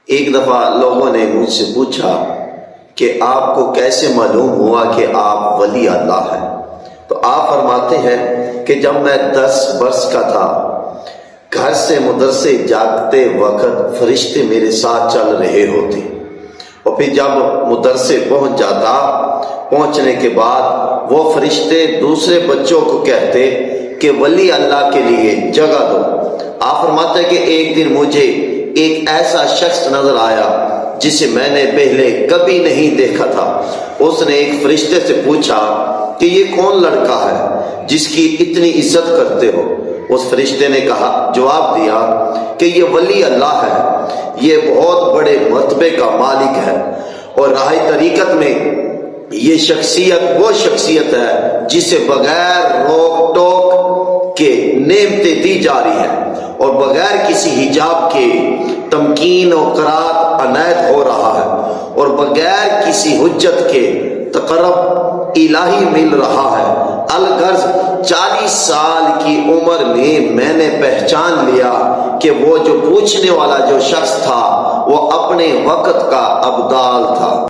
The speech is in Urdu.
ایک دفعہ لوگوں نے مجھ سے پوچھا کہ آپ کو کیسے معلوم ہوا کہ آپ ولی اللہ ہیں؟ تو آپ فرماتے ہیں کہ جب میں 10 برس کا تھا، گھر سے مدرسے جاتے وقت فرشتے میرے ساتھ چل رہے ہوتے، اور پھر جب مدرسے پہنچ جاتا، پہنچنے کے بعد وہ فرشتے دوسرے بچوں کو کہتے کہ ولی اللہ کے لیے جگہ دو۔ آپ فرماتے ہیں کہ ایک دن مجھے ایک ایسا شخص نظر آیا جسے میں نے پہلے کبھی نہیں دیکھا تھا۔ اس نے ایک فرشتے سے پوچھا کہ یہ کون لڑکا ہے جس کی اتنی عزت کرتے ہو؟ اس فرشتے نے جواب دیا کہ یہ ولی اللہ ہے، یہ بہت بڑے مرتبے کا مالک ہے، اور راہ طریقت میں یہ شخصیت وہ شخصیت ہے جسے بغیر روک ٹوک کے نعمتیں دی جا رہی ہیں، اور بغیر کسی حجاب کے تمکین و قرات عنایت ہو رہا ہے، اور بغیر کسی حجت کے تقرب الہی مل رہا ہے۔ الغرض 40 سال کی عمر میں نے پہچان لیا کہ وہ جو پوچھنے والا جو شخص تھا وہ اپنے وقت کا ابدال تھا۔